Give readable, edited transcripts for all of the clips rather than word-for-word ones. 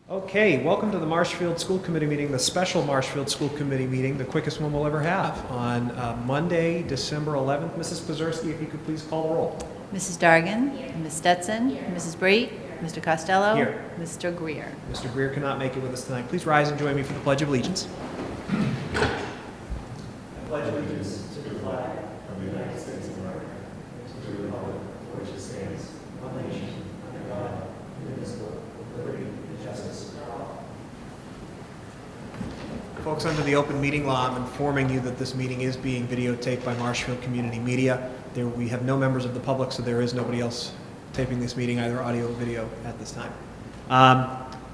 Okay, welcome to the Marshfield School Committee meeting, the special Marshfield School Committee meeting, the quickest one we'll ever have, on Monday, December 11th. Mrs. Pazerski, if you could please call the roll. Mrs. Dargan, Ms. Stetson, Mrs. Breit, Mr. Costello, Here. Mr. Greer. Mr. Greer cannot make it with us tonight. Please rise and join me for the Pledge of Allegiance. I pledge allegiance to the flag of the United States of America, and to the republic for which it stands, one nation, under God, indivisible, with liberty and justice for all. Folks, under the open meeting law, I'm informing you that this meeting is being videotaped by Marshfield Community Media. We have no members of the public, so there is nobody else taping this meeting, either audio or video, at this time.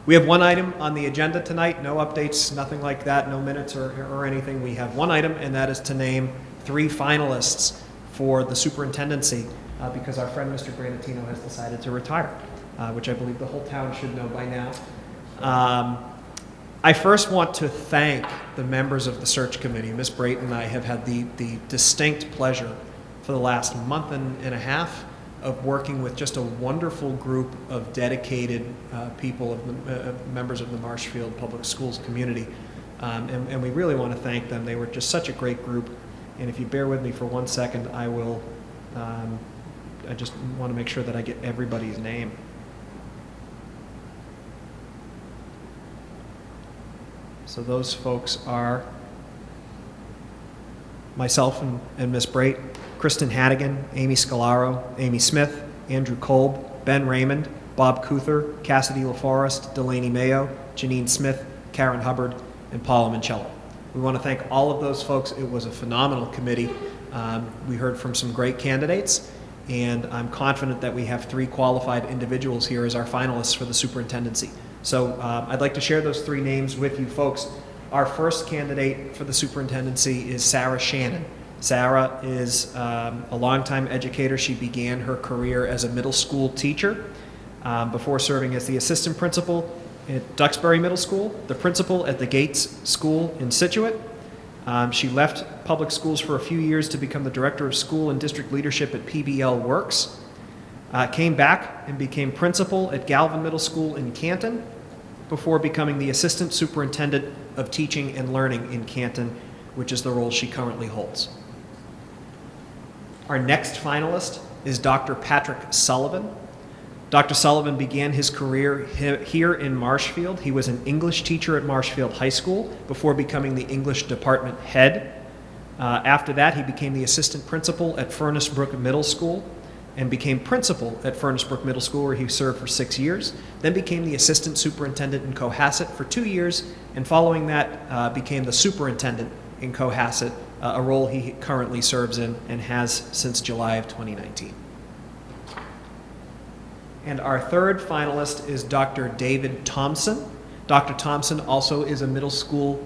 We have one item on the agenda tonight, no updates, nothing like that, no minutes or anything. We have one item, and that is to name 3 finalists for the superintendency because our friend Mr. Granatino has decided to retire, which I believe the whole town should know by now. I first want to thank the members of the search committee. Ms. Breit and I have had the distinct pleasure for the last month and a half of working with just a wonderful group of dedicated people, members of the Marshfield Public Schools community. And we really want to thank them. They were just such a great group. And if you bear with me for 1 second, I just want to make sure that I get everybody's name. So those folks are myself and Ms. Breit, Kristen Hannigan, Amy Scalaro, Amy Smith, Andrew Kolb, Ben Raymond, Bob Cuther, Cassidy LaForest, Delaney Mayo, Janine Smith, Karen Hubbard, and Paula Mancello. We want to thank all of those folks. It was a phenomenal committee. We heard from some great candidates, and I'm confident that we have 3 qualified individuals here as our finalists for the superintendency. So I'd like to share those 3 names with you folks. Our first candidate for the superintendency is Sarah Shannon. Sarah is a longtime educator. She began her career as a middle school teacher before serving as the assistant principal at Duxbury Middle School, the principal at the Gates School in Scituate. She left public schools for a few years to become the director of school and district leadership at PBL Works. Came back and became principal at Galvin Middle School in Canton before becoming the assistant superintendent of teaching and learning in Canton, which is the role she currently holds. Our next finalist is Dr. Patrick Sullivan. Dr. Sullivan began his career here in Marshfield. He was an English teacher at Marshfield High School before becoming the English department head. After that, he became the assistant principal at Furnace Brook Middle School and became principal at Furnace Brook Middle School, where he served for 6 years, then became the assistant superintendent in Cohasset for 2 years, and following that became the superintendent in Cohasset, a role he currently serves in and has since July of 2019. And our third finalist is Dr. David Thompson. Dr. Thompson also is a middle school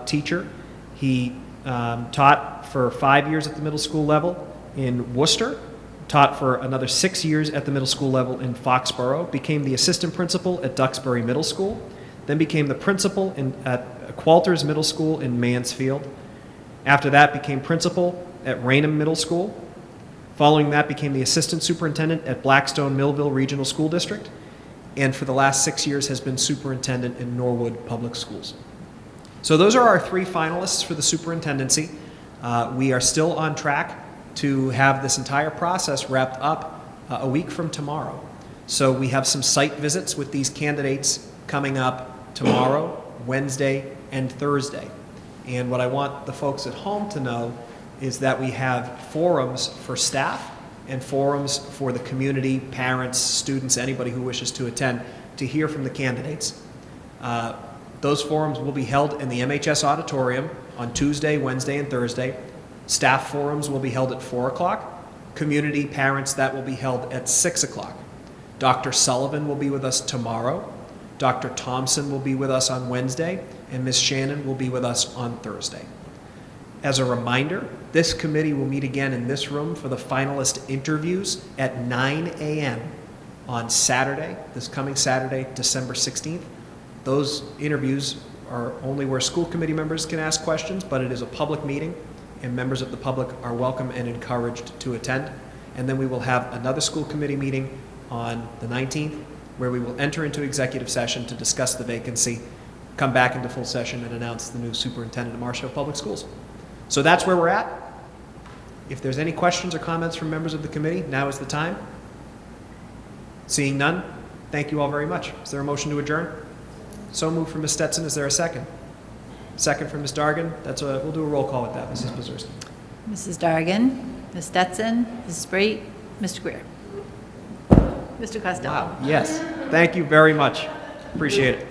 teacher. He taught for 5 years at the middle school level in Worcester, taught for another 6 years at the middle school level in Foxborough, became the assistant principal at Duxbury Middle School, then became the principal at Qualters Middle School in Mansfield. After that, became principal at Raynham Middle School. Following that, became the assistant superintendent at Blackstone Millville Regional School District, and for the last 6 years has been superintendent in Norwood Public Schools. So those are our 3 finalists for the superintendency. We are still on track to have this entire process wrapped up a week from tomorrow. So we have some site visits with these candidates coming up tomorrow, Wednesday, and Thursday. And what I want the folks at home to know is that we have forums for staff and forums for the community, parents, students, anybody who wishes to attend to hear from the candidates. Those forums will be held in the MHS auditorium on Tuesday, Wednesday, and Thursday. Staff forums will be held at 4 o'clock. Community parents, that will be held at 6 o'clock. Dr. Sullivan will be with us tomorrow. Dr. Thompson will be with us on Wednesday, and Ms. Shannon will be with us on Thursday. As a reminder, this committee will meet again in this room for the finalist interviews at 9 a.m. on Saturday, this coming Saturday, December 16th. Those interviews are only where school committee members can ask questions, but it is a public meeting, and members of the public are welcome and encouraged to attend. And then we will have another school committee meeting on the 19th, where we will enter into executive session to discuss the vacancy, come back into full session, and announce the new superintendent of Marshfield Public Schools. So that's where we're at. If there's any questions or comments from members of the committee, now is the time. Seeing none, thank you all very much. Is there a motion to adjourn? So moved from Ms. Stetson. Is there a second? Second from Ms. Dargan. We'll do a roll call with that. Mrs. Blazerski. Mrs. Dargan, Ms. Stetson, Mrs. Breit, Mr. Greer. Mr. Costello. Wow, yes. Thank you very much. Appreciate it.